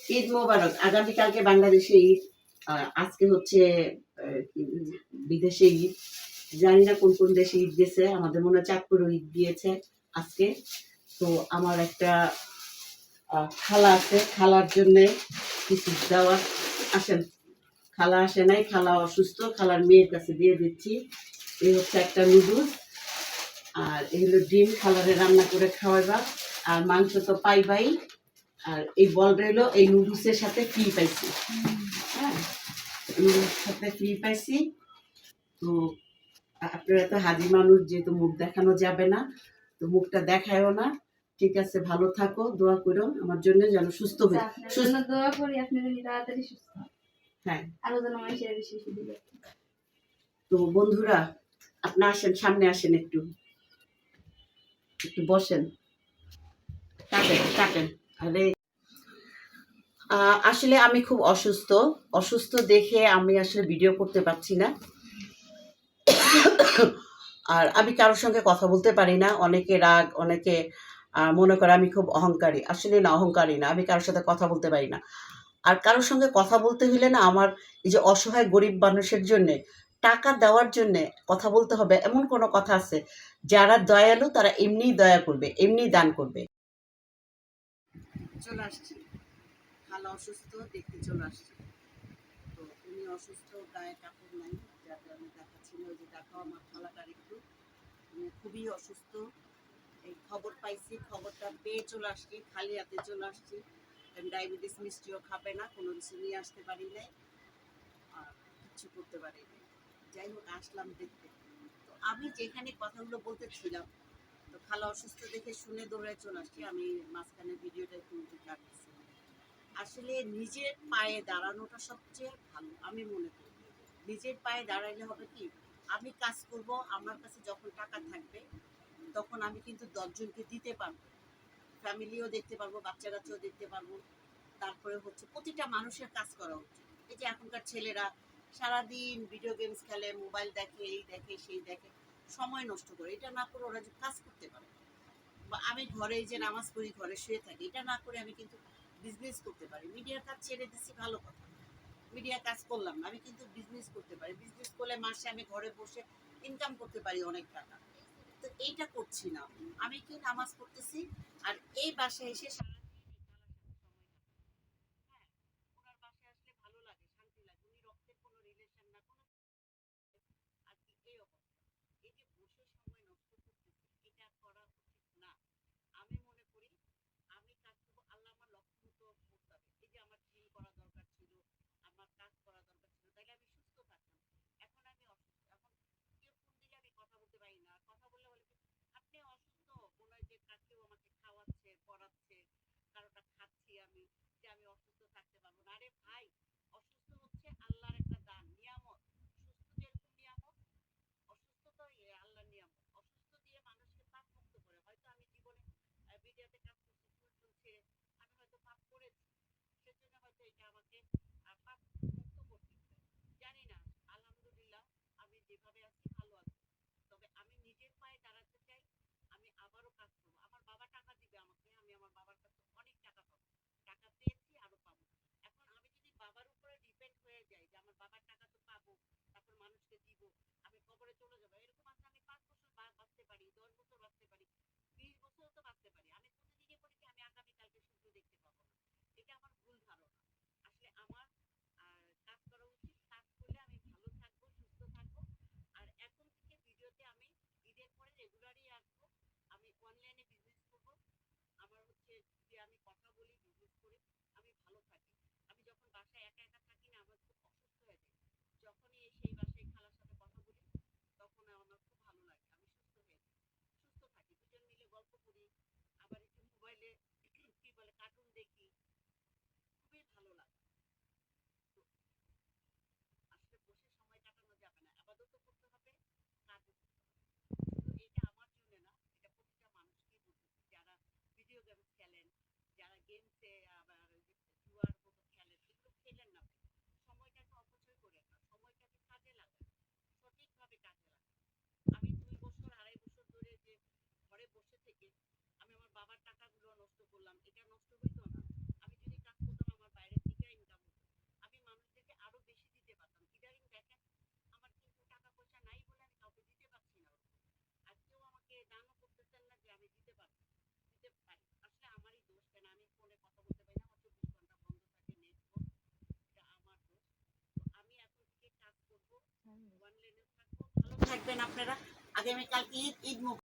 ঈদ মোবারক। আগামীকালকে বাংলাদেশে ঈদ, আজকে হচ্ছে বিদেশে ঈদ। জানি না কোন কোন দেশে ঈদ গেছে, আমাদের মনে হয় চাঁদপুরে ঈদ দিয়েছে আজকে। তো আমার একটা খালা আছে, খালার জন্য কিছু দেওয়ার। আসেন, খালা আসে নাই, খালা অসুস্থ, খালার মেয়ের কাছে দিয়ে দিচ্ছি। এই হচ্ছে একটা নুডলস, আর এই হলো ডিম, খালারে রান্না করে খাওয়াইবা। আর মাংস তো পাইবাই। আর এই বল রইলো এই নুডলসের সাথে ফ্রি পাইছি। হ্যাঁ, নুডলসের সাথে ফ্রি পাইছি। তো আপনারা তো হাজি মানুষ, যেহেতু মুখ দেখানো যাবে না, তো মুখটা দেখায়ও না। ঠিক আছে, ভালো থাকো, দোয়া করো আমার জন্য যেন সুস্থ হই। সুস্থ দোয়া করি আপনি যেন তাড়াতাড়ি সুস্থ হন। হ্যাঁ, আরো যেন মানুষের বেশি বেশি দিবে। তো বন্ধুরা, আপনি আসেন, সামনে আসেন, একটু একটু বসেন, কাটেন কাটেন। আরে আসলে আমি খুব অসুস্থ, অসুস্থ দেখে আমি আসলে ভিডিও করতে পারছি না। আর আমি কারোর সঙ্গে কথা বলতে পারি না। অনেকে রাগ, অনেকে মনে করে আমি খুব অহংকারী। আসলে না, অহংকারী না, আমি কারোর সাথে কথা বলতে পারি না। আর কারোর সঙ্গে কথা বলতে হলে না, আমার এই যে অসহায় গরিব মানুষের জন্যে টাকা দেওয়ার জন্যে কথা বলতে হবে, এমন কোনো কথা আছে? যারা দয়ালু তারা এমনিই দয়া করবে, এমনিই দান করবে। চলে আসছি, খালা অসুস্থ দেখতে চলে আসছি। তো উনি অসুস্থ, গায়ে কাপড় নাই, যাতে আমি দেখাচ্ছি না। ওই যে দেখাও আমার খালাটার একটু, উনি খুবই অসুস্থ। এই খবর পাইছি, খবরটা পেয়ে চলে আসছি, খালি হাতে চলে আসছি। ডায়াবেটিস মিষ্টিও খাবে না, কোনো কিছু নিয়ে আসতে পারি নাই, আর কিছু করতে পারি নাই। যাই হোক, আসলাম দেখতে। তো আমি যেখানে কথাগুলো বলতেছিলাম, তো খালা অসুস্থ দেখে শুনে দৌড়ে চলে আসছি। আমি মাঝখানে ভিডিওটা একটু কাটতেছি। আসলে নিজের পায়ে দাঁড়ানোটা সবচেয়ে ভালো আমি মনে করি। নিজের পায়ে দাঁড়াইলে হবে কি, আমি কাজ করব, আমার কাছে যখন টাকা থাকবে তখন আমি কিন্তু 10 জনকে দিতে পারবো, ফ্যামিলিও দেখতে পারবো, বাচ্চা কাচ্চাও দেখতে পারবো। তারপরে হচ্ছে প্রতিটা মানুষের কাজ করা উচিত। এই যে এখনকার ছেলেরা সারাদিন ভিডিও গেমস খেলে, মোবাইল দেখে, এই দেখে সেই দেখে, সময় নষ্ট করে। এটা না করে ওরা যে কাজ করতে পারে, বা আমি ঘরে এই যে নামাজ পড়ি, ঘরে শুয়ে থাকি, এটা না করে আমি কিন্তু বিজনেস করতে পারি। মিডিয়ার কাজ ছেড়ে দিচ্ছি, ভালো কথা, মিডিয়া কাজ করলাম না, আমি কিন্তু বিজনেস করতে পারি। বিজনেস করলে মাসে আমি ঘরে বসে ইনকাম করতে পারি অনেক টাকা। তো এইটা করছি না, আমি কি নামাজ পড়তেছি, আর এই বাসায় এসে সারাদিন হ্যাঁ, ওনার বাসায় আসলে ভালো লাগে, শান্তি লাগে। উনি রক্তের কোনো রিলেশন না, কোনো আর কি এই অবস্থা। এই যে বসে সময় নষ্ট করতেছি, এটা করা উচিত না। আমি মনে করি আমি কাজ করবো, আল্লাহ আমার লক্ষ্য মতো করতে হবে। এই যে আমার জিম করা দরকার ছিল, আমার কাজ করা দরকার ছিল, তাইলে আমি সুস্থ থাকতাম। এখন আমি অসুস্থ, এখন কেউ ফোন দিলে আমি কথা বলতে পারি না। কথা বললে বলে কি, আপনি অসুস্থ, মনে হয় যে কেউ আমাকে খাওয়াচ্ছে, পড়াচ্ছে, কারোটা খাচ্ছি আমি, যে আমি অসুস্থ থাকতে পারবো না। আরে ভাই, অসুস্থ হচ্ছে আল্লাহর একটা দান, নিয়ামত। সুস্থ যেরকম নিয়ামত, অসুস্থতা আল্লাহর নিয়ামত। অসুস্থ দিয়ে মানুষকে পাপ মুক্ত করে। হয়তো আমি জীবনে ভিডিওতে কাজ করছি, ফুল তুলছে, আমি হয়তো পাপ করেছি, সেজন্য হয়তো এটা আমাকে পাপ মুক্ত করতেছে, জানি না। আলহামদুলিল্লাহ, আমি যেভাবে আছি ভালো আছি। তবে আমি নিজের পায়ে দাঁড়াতে চাই। আমি আবারও কাজ করবো, আমার বাবা টাকা দিবে আমাকে, আমি আমার বাবার কাছে অনেক টাকা পাবো, টাকা পেয়েছি, আরো পাবো। এখন আমি যদি বাবার উপরে ডিপেন্ড হয়ে যাই যে আমার বাবার টাকা তো পাবো, তারপর মানুষকে দিব, আমি কবরে চলে যাবো, এরকম আছে। আমি 5 বছর বাঁচতে পারি, 10 বছর বাঁচতে পারি, 20 বছর তো বাঁচতে পারি। আমি প্রতিদিনই বলি কি, আমি আগামীকালকে সূর্য দেখতে পাবো না। এটা আমার ভুল ধারণা। আসলে আমার কাজ করা উচিত, কাজ করলে আমি ভালো থাকবো, সুস্থ থাকবো। আর এখন থেকে ভিডিওতে আমি ঈদের পরে রেগুলারই আসবো। আমি অনলাইনে বিজনেস করবো। আমার হচ্ছে যে আমি কথা বলি, বিজনেস করি, আমি ভালো থাকি। আমি যখন বাসায় একা একা থাকি না, আমার খুব অসুস্থ হয়ে যায়। যখনই সেই বাসায় খালার সাথে কথা বলি, তখন আমার খুব ভালো লাগে, আমি সুস্থ হয়ে যাই, সুস্থ থাকি। দুজন মিলে গল্প করি, আবার একটু মোবাইলে কি বলে কার্টুন দেখি, খুবই ভালো লাগে। তো আসলে বসে সময় কাটানো যাবে না, আপাতত করতে হবে, কাজও করতে হবে। শুধু এটা আমার জন্য না, এটা প্রতিটা মানুষকেই বলতেছি, যারা ভিডিও গেমস খেলেন, যারা গেমসে আবার জুয়ার মতো খেলেন, এগুলো খেলেন না ভাই। সময়টাকে অপচয় করেন না, সময়টাকে কাজে লাগান, সঠিকভাবে কাজে লাগান। আমি 2 বছর, 2.5 বছর ধরে যে ঘরে বসে থেকে আমি আমার বাবার টাকাগুলো নষ্ট করলাম, এটা নষ্ট হইতো না। আমি যদি কাজ করতাম, আমার আপনারা আগামীকাল ঈদ ঈদ মুবারক।